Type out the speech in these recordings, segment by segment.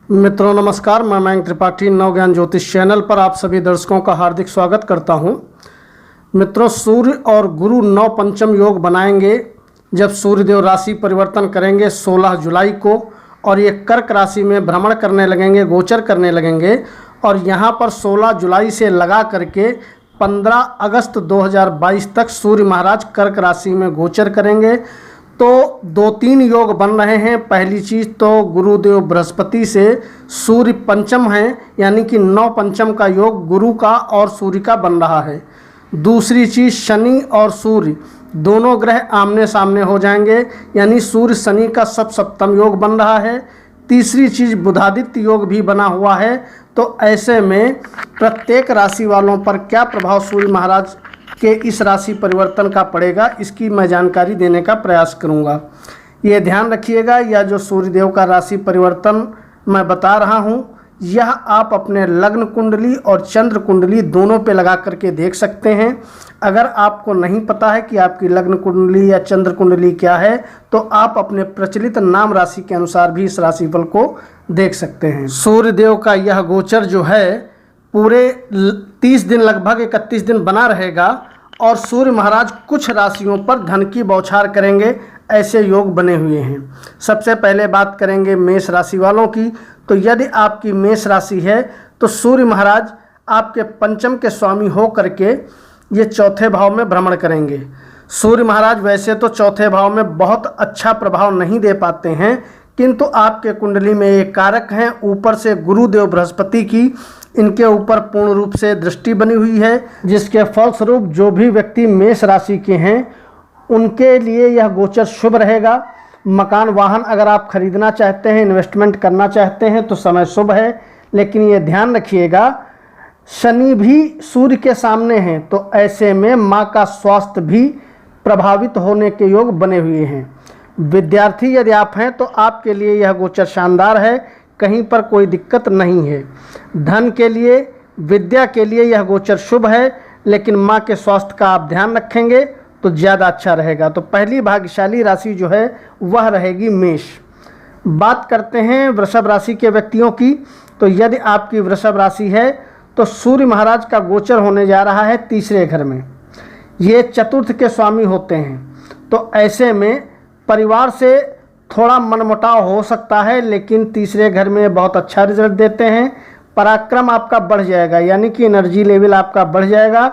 मित्रों नमस्कार, मैं मयंक त्रिपाठी नवज्ञान ज्योतिष चैनल पर आप सभी दर्शकों का हार्दिक स्वागत करता हूं। मित्रों, सूर्य और गुरु नव पंचम योग बनाएंगे जब सूर्यदेव राशि परिवर्तन करेंगे 16 जुलाई को, और ये कर्क राशि में भ्रमण करने लगेंगे, गोचर करने लगेंगे। और यहाँ पर 16 जुलाई से लगा करके 15 अगस्त 2022 तक सूर्य महाराज कर्क राशि में गोचर करेंगे। तो 2-3 योग बन रहे हैं। पहली चीज़ तो गुरुदेव बृहस्पति से सूर्य पंचम हैं, यानी कि नौ पंचम का योग गुरु का और सूर्य का बन रहा है। दूसरी चीज़, शनि और सूर्य दोनों ग्रह आमने सामने हो जाएंगे, यानी सूर्य शनि का सप्तम योग बन रहा है। तीसरी चीज़, बुधादित्य योग भी बना हुआ है। तो ऐसे में प्रत्येक राशि वालों पर क्या प्रभाव सूर्य महाराज के इस राशि परिवर्तन का पड़ेगा, इसकी मैं जानकारी देने का प्रयास करूंगा। ये ध्यान रखिएगा, यह जो सूर्यदेव का राशि परिवर्तन मैं बता रहा हूं, यह आप अपने लग्न कुंडली और चंद्र कुंडली दोनों पे लगा करके देख सकते हैं। अगर आपको नहीं पता है कि आपकी लग्न कुंडली या चंद्र कुंडली क्या है, तो आप अपने प्रचलित नाम राशि के अनुसार भी इस राशिफल को देख सकते हैं। सूर्यदेव का यह गोचर जो है पूरे 30 दिन, लगभग 31 दिन बना रहेगा, और सूर्य महाराज कुछ राशियों पर धन की बौछार करेंगे। ऐसे योग बने हुए हैं। सबसे पहले बात करेंगे मेष राशि वालों की। तो यदि आपकी मेष राशि है तो सूर्य महाराज आपके पंचम के स्वामी हो करके ये चौथे भाव में भ्रमण करेंगे। सूर्य महाराज वैसे तो चौथे भाव में बहुत अच्छा प्रभाव नहीं दे पाते हैं, किंतु आपके कुंडली में ये कारक हैं। ऊपर से गुरुदेव बृहस्पति की इनके ऊपर पूर्ण रूप से दृष्टि बनी हुई है, जिसके फलस्वरूप जो भी व्यक्ति मेष राशि के हैं उनके लिए यह गोचर शुभ रहेगा। मकान वाहन अगर आप खरीदना चाहते हैं, इन्वेस्टमेंट करना चाहते हैं तो समय शुभ है। लेकिन ये ध्यान रखिएगा, शनि भी सूर्य के सामने हैं, तो ऐसे में माँ का स्वास्थ्य भी प्रभावित होने के योग बने हुए हैं। विद्यार्थी यदि आप हैं तो आपके लिए यह गोचर शानदार है, कहीं पर कोई दिक्कत नहीं है। धन के लिए, विद्या के लिए यह गोचर शुभ है, लेकिन माँ के स्वास्थ्य का आप ध्यान रखेंगे तो ज़्यादा अच्छा रहेगा। तो पहली भाग्यशाली राशि जो है वह रहेगी मेष। बात करते हैं वृषभ राशि के व्यक्तियों की। तो यदि आपकी वृषभ राशि है तो सूर्य महाराज का गोचर होने जा रहा है तीसरे घर में। ये चतुर्थ के स्वामी होते हैं, तो ऐसे में परिवार से थोड़ा मनमुटाव हो सकता है, लेकिन तीसरे घर में बहुत अच्छा रिजल्ट देते हैं। पराक्रम आपका बढ़ जाएगा, यानी कि एनर्जी लेवल आपका बढ़ जाएगा।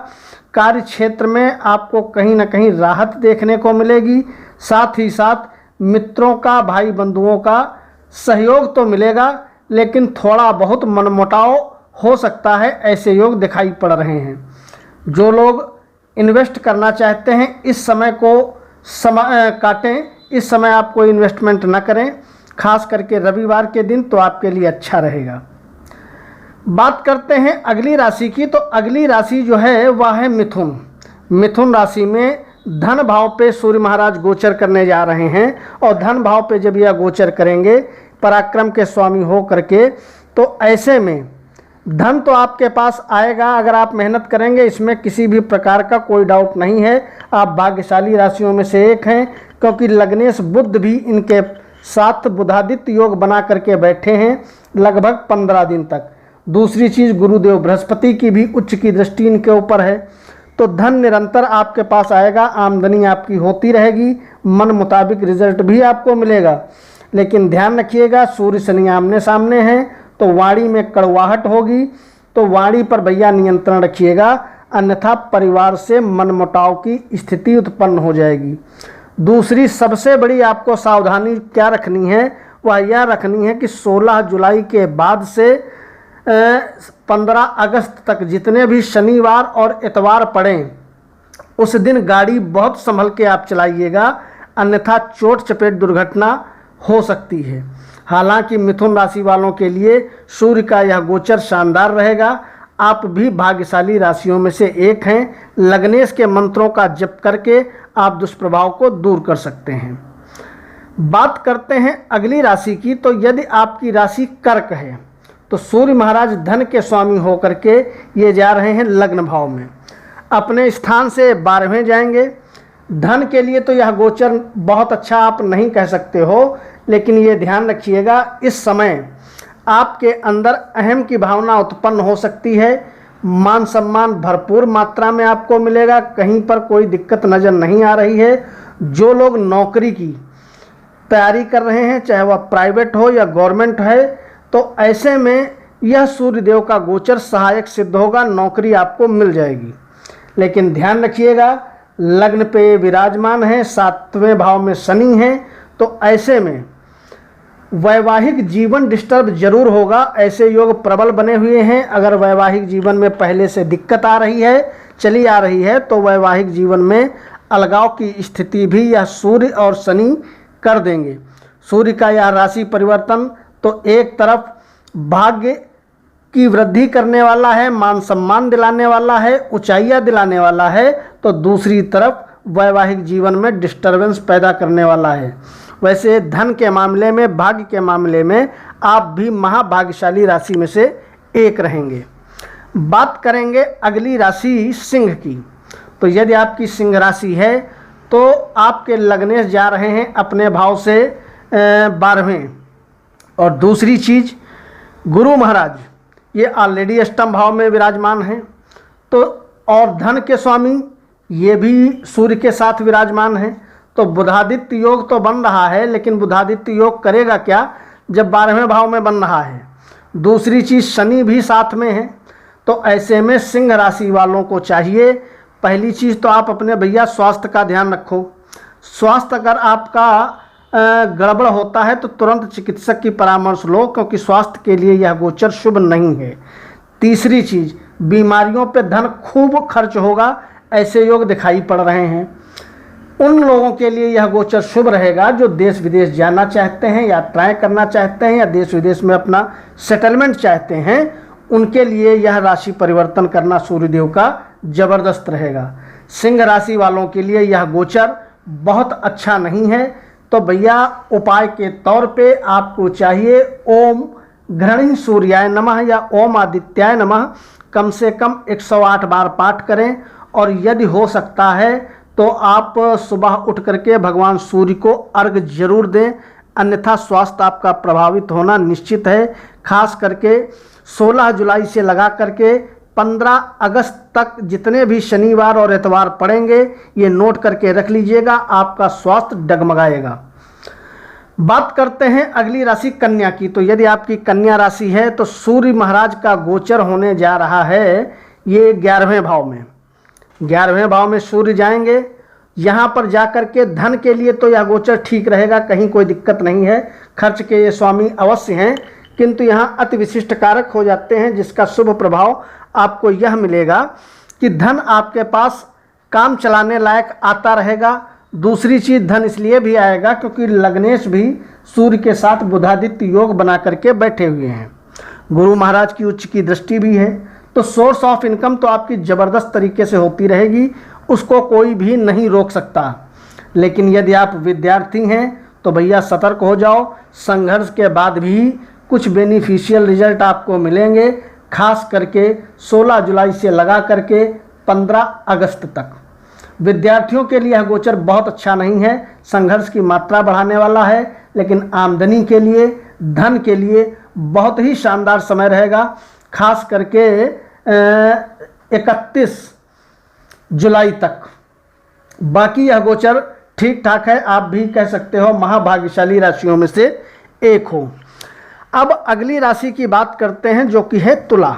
कार्य क्षेत्र में आपको कहीं ना कहीं राहत देखने को मिलेगी। साथ ही साथ मित्रों का, भाई बंधुओं का सहयोग तो मिलेगा, लेकिन थोड़ा बहुत मनमुटाव हो सकता है। ऐसे योग दिखाई पड़ रहे हैं। जो लोग इन्वेस्ट करना चाहते हैं इस समय को काटें। इस समय आप कोई इन्वेस्टमेंट ना करें, खास करके रविवार के दिन, तो आपके लिए अच्छा रहेगा। बात करते हैं अगली राशि की। तो अगली राशि जो है वह है मिथुन। मिथुन राशि में धन भाव पे सूर्य महाराज गोचर करने जा रहे हैं, और धन भाव पे जब यह गोचर करेंगे पराक्रम के स्वामी हो करके, तो ऐसे में धन तो आपके पास आएगा अगर आप मेहनत करेंगे, इसमें किसी भी प्रकार का कोई डाउट नहीं है। आप भाग्यशाली राशियों में से एक हैं, क्योंकि लग्नेश बुध भी इनके साथ बुधादित्य योग बना करके बैठे हैं लगभग 15 दिन तक। दूसरी चीज़, गुरुदेव बृहस्पति की भी उच्च की दृष्टि इनके ऊपर है। तो धन निरंतर आपके पास आएगा, आमदनी आपकी होती रहेगी, मन मुताबिक रिजल्ट भी आपको मिलेगा। लेकिन ध्यान रखिएगा, सूर्य शनि आमने सामने हैं, तो वाणी में कड़वाहट होगी, तो वाणी पर भैया नियंत्रण रखिएगा, अन्यथा परिवार से मनमुटाव की स्थिति उत्पन्न हो जाएगी। दूसरी सबसे बड़ी आपको सावधानी क्या रखनी है, वह यह रखनी है कि 16 जुलाई के बाद से 15 अगस्त तक जितने भी शनिवार और इतवार पड़ें, उस दिन गाड़ी बहुत संभल के आप चलाइएगा, अन्यथा चोट चपेट दुर्घटना हो सकती है। हालांकि मिथुन राशि वालों के लिए सूर्य का यह गोचर शानदार रहेगा। आप भी भाग्यशाली राशियों में से एक हैं। लग्नेश के मंत्रों का जप करके आप दुष्प्रभाव को दूर कर सकते हैं। बात करते हैं अगली राशि की। तो यदि आपकी राशि कर्क है तो सूर्य महाराज धन के स्वामी होकर के ये जा रहे हैं लग्न भाव में, अपने स्थान से 12वें जाएंगे। धन के लिए तो यह गोचर बहुत अच्छा आप नहीं कह सकते हो, लेकिन ये ध्यान रखिएगा इस समय आपके अंदर अहम की भावना उत्पन्न हो सकती है। मान सम्मान भरपूर मात्रा में आपको मिलेगा, कहीं पर कोई दिक्कत नज़र नहीं आ रही है। जो लोग नौकरी की तैयारी कर रहे हैं, चाहे वह प्राइवेट हो या गवर्नमेंट है, तो ऐसे में यह सूर्यदेव का गोचर सहायक सिद्ध होगा, नौकरी आपको मिल जाएगी। लेकिन ध्यान रखिएगा, लग्न पे विराजमान है, 7वें भाव में शनि है, तो ऐसे में वैवाहिक जीवन डिस्टर्ब जरूर होगा। ऐसे योग प्रबल बने हुए हैं। अगर वैवाहिक जीवन में पहले से दिक्कत आ रही है, चली आ रही है, तो वैवाहिक जीवन में अलगाव की स्थिति भी यह सूर्य और शनि कर देंगे। सूर्य का यह राशि परिवर्तन तो एक तरफ भाग्य की वृद्धि करने वाला है, मान सम्मान दिलाने वाला है, ऊंचाइयां दिलाने वाला है, तो दूसरी तरफ वैवाहिक जीवन में डिस्टरबेंस पैदा करने वाला है। वैसे धन के मामले में, भाग्य के मामले में आप भी महाभाग्यशाली राशि में से एक रहेंगे। बात करेंगे अगली राशि सिंह की। तो यदि आपकी सिंह राशि है तो आपके लग्नेश जा रहे हैं अपने भाव से 12वें। और दूसरी चीज़, गुरु महाराज ये ऑलरेडी अष्टम भाव में विराजमान हैं, तो और धन के स्वामी ये भी सूर्य के साथ विराजमान हैं। तो बुधादित्य योग तो बन रहा है, लेकिन बुधादित्य योग करेगा क्या जब 12वें भाव में बन रहा है। दूसरी चीज़, शनि भी साथ में है। तो ऐसे में सिंह राशि वालों को चाहिए, पहली चीज़ तो आप अपने भैया स्वास्थ्य का ध्यान रखो। स्वास्थ्य अगर आपका गड़बड़ होता है तो तुरंत चिकित्सक की परामर्श लो, क्योंकि स्वास्थ्य के लिए यह गोचर शुभ नहीं है। तीसरी चीज़, बीमारियों पे धन खूब खर्च होगा, ऐसे योग दिखाई पड़ रहे हैं। उन लोगों के लिए यह गोचर शुभ रहेगा जो देश विदेश जाना चाहते हैं, यात्राएं करना चाहते हैं, या देश विदेश में अपना सेटलमेंट चाहते हैं, उनके लिए यह राशि परिवर्तन करना सूर्यदेव का जबरदस्त रहेगा। सिंह राशि वालों के लिए यह गोचर बहुत अच्छा नहीं है। तो भैया उपाय के तौर पे आपको चाहिए ओम घृणी सूर्याय नमः या ओम आदित्याय नमः कम से कम 108 बार पाठ करें। और यदि हो सकता है तो आप सुबह उठ करके भगवान सूर्य को अर्घ जरूर दें, अन्यथा स्वास्थ्य आपका प्रभावित होना निश्चित है। खास करके 16 जुलाई से लगा करके 15 अगस्त तक जितने भी शनिवार और इतवार पड़ेंगे, ये नोट करके रख लीजिएगा, आपका स्वास्थ्य डगमगाएगा। बात करते हैं अगली राशि कन्या की। तो यदि आपकी कन्या राशि है तो सूर्य महाराज का गोचर होने जा रहा है ये 11वें भाव में। 11वें भाव में सूर्य जाएंगे। यहाँ पर जाकर के धन के लिए तो यह गोचर ठीक रहेगा, कहीं कोई दिक्कत नहीं है, खर्च के ये स्वामी अवश्य हैं, किंतु यहाँ अति विशिष्ट कारक हो जाते हैं, जिसका शुभ प्रभाव आपको यह मिलेगा कि धन आपके पास काम चलाने लायक आता रहेगा। दूसरी चीज़, धन इसलिए भी आएगा क्योंकि लग्नेश भी सूर्य के साथ बुधादित्य योग बना करके बैठे हुए हैं। गुरु महाराज की उच्च की दृष्टि भी है, तो सोर्स ऑफ इनकम तो आपकी ज़बरदस्त तरीके से होती रहेगी, उसको कोई भी नहीं रोक सकता। लेकिन यदि आप विद्यार्थी हैं तो भैया सतर्क हो जाओ, संघर्ष के बाद भी कुछ बेनिफिशियल रिजल्ट आपको मिलेंगे, खास करके 16 जुलाई से लगा करके 15 अगस्त तक। विद्यार्थियों के लिए यह गोचर बहुत अच्छा नहीं है, संघर्ष की मात्रा बढ़ाने वाला है, लेकिन आमदनी के लिए, धन के लिए बहुत ही शानदार समय रहेगा। खास करके 31 जुलाई तक। बाकी यह गोचर ठीक ठाक है, आप भी कह सकते हो महाभाग्यशाली राशियों में से एक हो। अब अगली राशि की बात करते हैं जो कि है तुला।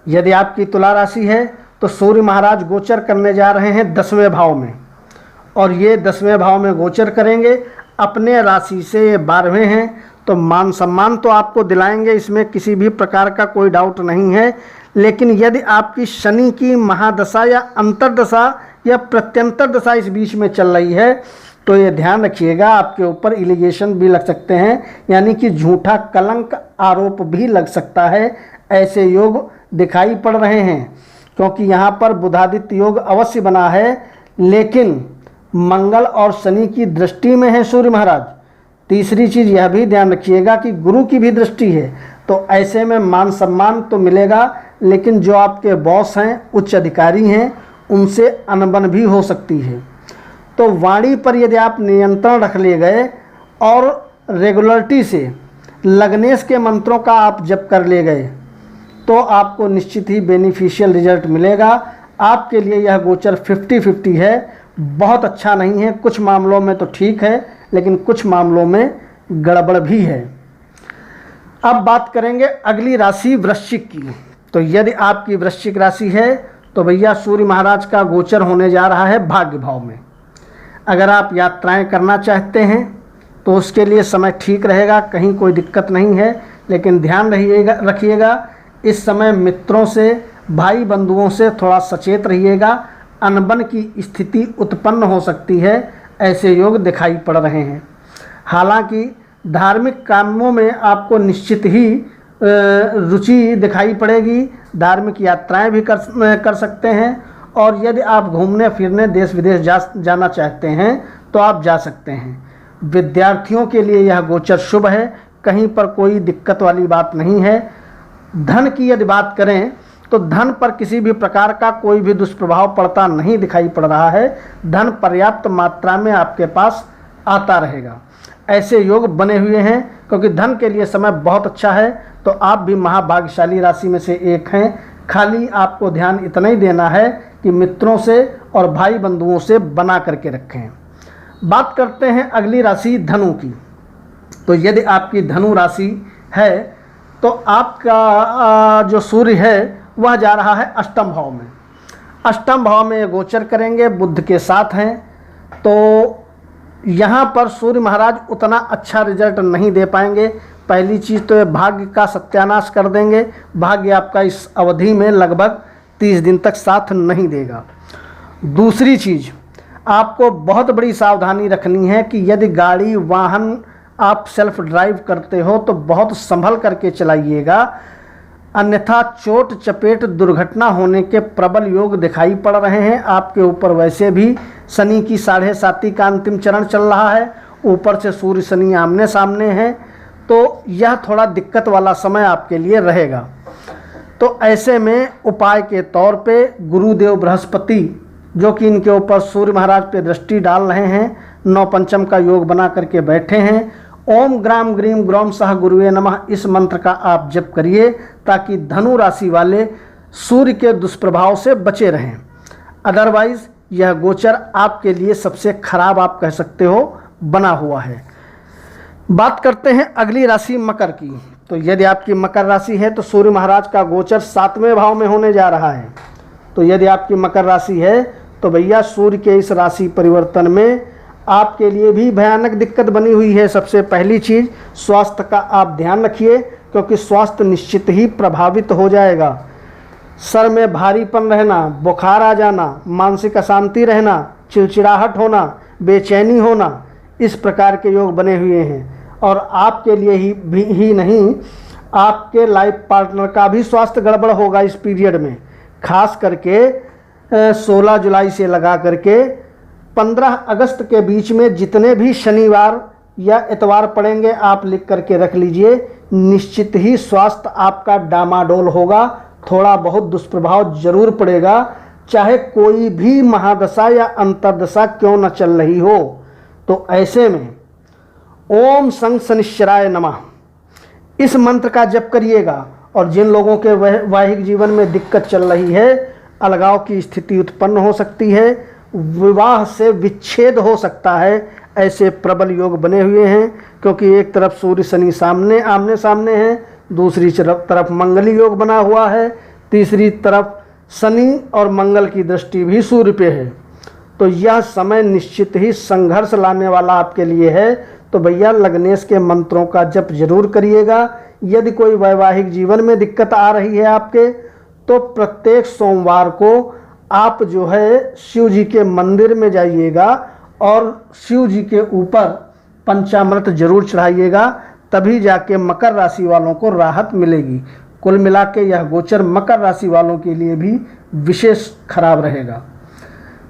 यदि आपकी तुला राशि है तो सूर्य महाराज गोचर करने जा रहे हैं 10वें भाव में, और ये 10वें भाव में गोचर करेंगे। अपने राशि से ये 12वें हैं, तो मान सम्मान तो आपको दिलाएंगे, इसमें किसी भी प्रकार का कोई डाउट नहीं है। लेकिन यदि आपकी शनि की महादशा या अंतर्दशा या प्रत्यंतर दशा इस बीच में चल रही है तो ये ध्यान रखिएगा, आपके ऊपर इलिगेशन भी लग सकते हैं, यानी कि झूठा कलंक आरोप भी लग सकता है। ऐसे योग दिखाई पड़ रहे हैं, क्योंकि यहाँ पर बुधादित्य योग अवश्य बना है, लेकिन मंगल और शनि की दृष्टि में है सूर्य महाराज। तीसरी चीज़ यह भी ध्यान रखिएगा कि गुरु की भी दृष्टि है, तो ऐसे में मान सम्मान तो मिलेगा, लेकिन जो आपके बॉस हैं, उच्च अधिकारी हैं, उनसे अनबन भी हो सकती है। तो वाणी पर यदि आप नियंत्रण रख लिए गए और रेगुलरिटी से लग्नेश के मंत्रों का आप जप कर ले गए तो आपको निश्चित ही बेनिफिशियल रिजल्ट मिलेगा। आपके लिए यह गोचर 50-50 है, बहुत अच्छा नहीं है। कुछ मामलों में तो ठीक है, लेकिन कुछ मामलों में गड़बड़ भी है। अब बात करेंगे अगली राशि वृश्चिक की। तो यदि आपकी वृश्चिक राशि है तो भैया सूर्य महाराज का गोचर होने जा रहा है भाग्य भाव में। अगर आप यात्राएं करना चाहते हैं तो उसके लिए समय ठीक रहेगा, कहीं कोई दिक्कत नहीं है। लेकिन ध्यान रखिएगा इस समय मित्रों से, भाई बंधुओं से थोड़ा सचेत रहिएगा। अनबन की स्थिति उत्पन्न हो सकती है, ऐसे योग दिखाई पड़ रहे हैं। हालांकि धार्मिक कामों में आपको निश्चित ही रुचि दिखाई पड़ेगी। धार्मिक यात्राएं भी कर सकते हैं। और यदि आप घूमने फिरने देश विदेश जाना चाहते हैं तो आप जा सकते हैं। विद्यार्थियों के लिए यह गोचर शुभ है, कहीं पर कोई दिक्कत वाली बात नहीं है। धन की यदि बात करें तो धन पर किसी भी प्रकार का कोई भी दुष्प्रभाव पड़ता नहीं दिखाई पड़ रहा है। धन पर्याप्त मात्रा में आपके पास आता रहेगा, ऐसे योग बने हुए हैं। क्योंकि धन के लिए समय बहुत अच्छा है, तो आप भी महाभाग्यशाली राशि में से एक हैं। खाली आपको ध्यान इतना ही देना है कि मित्रों से और भाई बंधुओं से बना करके रखें। बात करते हैं अगली राशि धनु की। तो यदि आपकी धनु राशि है तो आपका जो सूर्य है वह जा रहा है अष्टम भाव में। अष्टम भाव में ये गोचर करेंगे, बुध के साथ हैं। तो यहाँ पर सूर्य महाराज उतना अच्छा रिजल्ट नहीं दे पाएंगे। पहली चीज़ तो ये भाग्य का सत्यानाश कर देंगे। भाग्य आपका इस अवधि में लगभग 30 दिन तक साथ नहीं देगा। दूसरी चीज़, आपको बहुत बड़ी सावधानी रखनी है कि यदि गाड़ी वाहन आप सेल्फ ड्राइव करते हो तो बहुत संभल करके चलाइएगा, अन्यथा चोट चपेट दुर्घटना होने के प्रबल योग दिखाई पड़ रहे हैं। आपके ऊपर वैसे भी शनि की 7.5 का अंतिम चरण चल रहा है, ऊपर से सूर्य शनि आमने सामने हैं, तो यह थोड़ा दिक्कत वाला समय आपके लिए रहेगा। तो ऐसे में उपाय के तौर पे गुरुदेव बृहस्पति, जो कि इनके ऊपर सूर्य महाराज पे दृष्टि डाल रहे हैं, 9 पंचम का योग बना करके बैठे हैं। ओम ग्राम ग्रीम ग्रोम सह गुरुवे नमः, इस मंत्र का आप जप करिए ताकि धनु राशि वाले सूर्य के दुष्प्रभाव से बचे रहें। अदरवाइज यह गोचर आपके लिए सबसे खराब आप कह सकते हो बना हुआ है। बात करते हैं अगली राशि मकर की। तो यदि आपकी मकर राशि है तो सूर्य महाराज का गोचर 7वें भाव में होने जा रहा है। तो यदि आपकी मकर राशि है तो भैया सूर्य के इस राशि परिवर्तन में आपके लिए भी भयानक दिक्कत बनी हुई है। सबसे पहली चीज़, स्वास्थ्य का आप ध्यान रखिए, क्योंकि स्वास्थ्य निश्चित ही प्रभावित हो जाएगा। सर में भारीपन रहना, बुखार आ जाना, मानसिक अशांति रहना, चिड़चिड़ाहट होना, बेचैनी होना, इस प्रकार के योग बने हुए हैं। और आपके लिए ही नहीं, आपके लाइफ पार्टनर का भी स्वास्थ्य गड़बड़ होगा इस पीरियड में। खास करके 16 जुलाई से लगा करके 15 अगस्त के बीच में जितने भी शनिवार या इतवार पड़ेंगे, आप लिख करके रख लीजिए, निश्चित ही स्वास्थ्य आपका डामाडोल होगा। थोड़ा बहुत दुष्प्रभाव जरूर पड़ेगा, चाहे कोई भी महादशा या अंतर्दशा क्यों न चल रही हो। तो ऐसे में ओम संग शनिश्चराय नमः, इस मंत्र का जप करिएगा। और जिन लोगों के वैवाहिक जीवन में दिक्कत चल रही है, अलगाव की स्थिति उत्पन्न हो सकती है, विवाह से विच्छेद हो सकता है, ऐसे प्रबल योग बने हुए हैं। क्योंकि एक तरफ सूर्य शनि आमने सामने हैं, दूसरी तरफ मंगली योग बना हुआ है, तीसरी तरफ शनि और मंगल की दृष्टि भी सूर्य पे है। तो यह समय निश्चित ही संघर्ष लाने वाला आपके लिए है। तो भैया लग्नेश के मंत्रों का जप जरूर करिएगा। यदि कोई वैवाहिक जीवन में दिक्कत आ रही है आपके, तो प्रत्येक सोमवार को आप जो है शिव जी के मंदिर में जाइएगा और शिव जी के ऊपर पंचामृत जरूर चढ़ाइएगा, तभी जाके मकर राशि वालों को राहत मिलेगी। कुल मिला के यह गोचर मकर राशि वालों के लिए भी विशेष खराब रहेगा।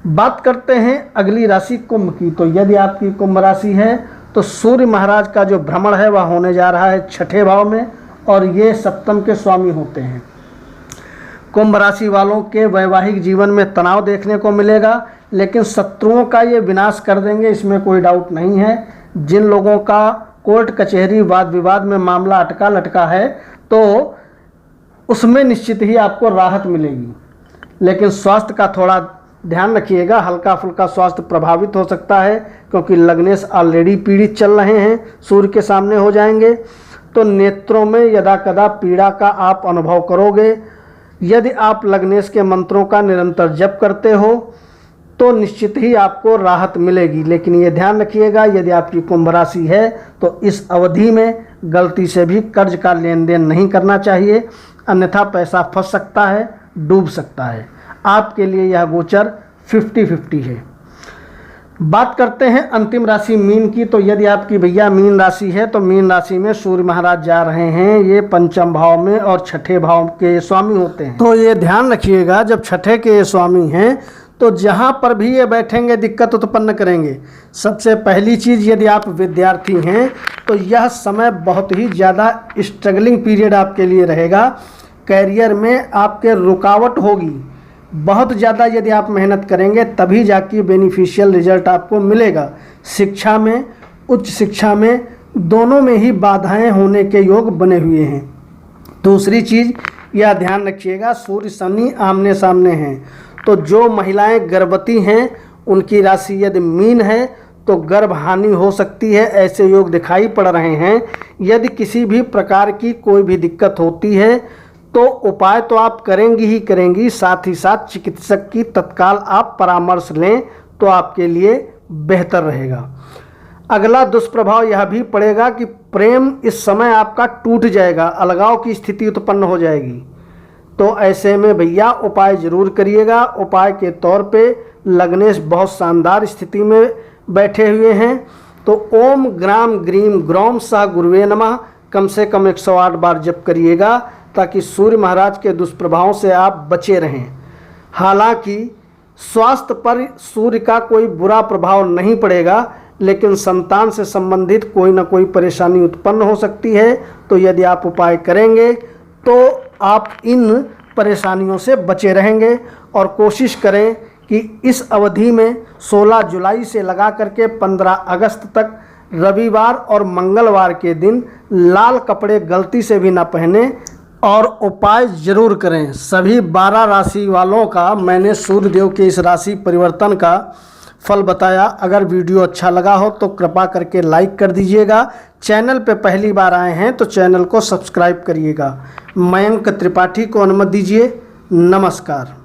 बात करते हैं अगली राशि कुंभ की। तो यदि आपकी कुंभ राशि है तो सूर्य महाराज का जो भ्रमण है वह होने जा रहा है 6ठे भाव में, और ये सप्तम के स्वामी होते हैं। कुंभ राशि वालों के वैवाहिक जीवन में तनाव देखने को मिलेगा, लेकिन शत्रुओं का ये विनाश कर देंगे, इसमें कोई डाउट नहीं है। जिन लोगों का कोर्ट कचहरी वाद विवाद में मामला अटका लटका है तो उसमें निश्चित ही आपको राहत मिलेगी। लेकिन स्वास्थ्य का थोड़ा ध्यान रखिएगा, हल्का फुल्का स्वास्थ्य प्रभावित हो सकता है क्योंकि लग्नेश ऑलरेडी पीड़ित चल रहे हैं, सूर्य के सामने हो जाएंगे। तो नेत्रों में यदा कदा पीड़ा का आप अनुभव करोगे। यदि आप लग्नेश के मंत्रों का निरंतर जप करते हो तो निश्चित ही आपको राहत मिलेगी। लेकिन ये ध्यान रखिएगा, यदि आपकी कुंभ राशि है तो इस अवधि में गलती से भी कर्ज का लेन देन नहीं करना चाहिए, अन्यथा पैसा फंस सकता है, डूब सकता है। आपके लिए यह गोचर 50-50 है। बात करते हैं अंतिम राशि मीन की। तो यदि आपकी भैया मीन राशि है तो मीन राशि में सूर्य महाराज जा रहे हैं। ये पंचम भाव में और छठे भाव के स्वामी होते हैं। तो ये ध्यान रखिएगा, जब छठे के स्वामी हैं तो जहाँ पर भी ये बैठेंगे दिक्कत उत्पन्न करेंगे। सबसे पहली चीज़, यदि आप विद्यार्थी हैं तो यह समय बहुत ही ज़्यादा स्ट्रगलिंग पीरियड आपके लिए रहेगा। कैरियर में आपके रुकावट होगी बहुत ज़्यादा। यदि आप मेहनत करेंगे तभी जाके बेनिफिशियल रिजल्ट आपको मिलेगा। शिक्षा में, उच्च शिक्षा में, दोनों में ही बाधाएं होने के योग बने हुए हैं। दूसरी चीज़ यह ध्यान रखिएगा, सूर्य शनि आमने सामने हैं। तो जो महिलाएं गर्भवती हैं उनकी राशि यदि मीन है तो गर्भ हानि हो सकती है, ऐसे योग दिखाई पड़ रहे हैं। यदि किसी भी प्रकार की कोई भी दिक्कत होती है तो उपाय तो आप करेंगी ही करेंगी, साथ ही साथ चिकित्सक की तत्काल आप परामर्श लें तो आपके लिए बेहतर रहेगा। अगला दुष्प्रभाव यह भी पड़ेगा कि प्रेम इस समय आपका टूट जाएगा, अलगाव की स्थिति उत्पन्न हो जाएगी। तो ऐसे में भैया उपाय जरूर करिएगा। उपाय के तौर पे लग्नेश बहुत शानदार स्थिति में बैठे हुए हैं। तो ओम ग्राम ग्रीम ग्रौम सह गुरुवे नमः कम से कम 108 बार जप करिएगा ताकि सूर्य महाराज के दुष्प्रभावों से आप बचे रहें। हालांकि स्वास्थ्य पर सूर्य का कोई बुरा प्रभाव नहीं पड़ेगा, लेकिन संतान से संबंधित कोई ना कोई परेशानी उत्पन्न हो सकती है। तो यदि आप उपाय करेंगे तो आप इन परेशानियों से बचे रहेंगे। और कोशिश करें कि इस अवधि में 16 जुलाई से लगा करके 15 अगस्त तक रविवार और मंगलवार के दिन लाल कपड़े गलती से भी ना पहने और उपाय जरूर करें। सभी 12 राशि वालों का मैंने सूर्यदेव के इस राशि परिवर्तन का फल बताया। अगर वीडियो अच्छा लगा हो तो कृपा करके लाइक कर दीजिएगा। चैनल पे पहली बार आए हैं तो चैनल को सब्सक्राइब करिएगा। मयंक त्रिपाठी को अनुमति दीजिए। नमस्कार।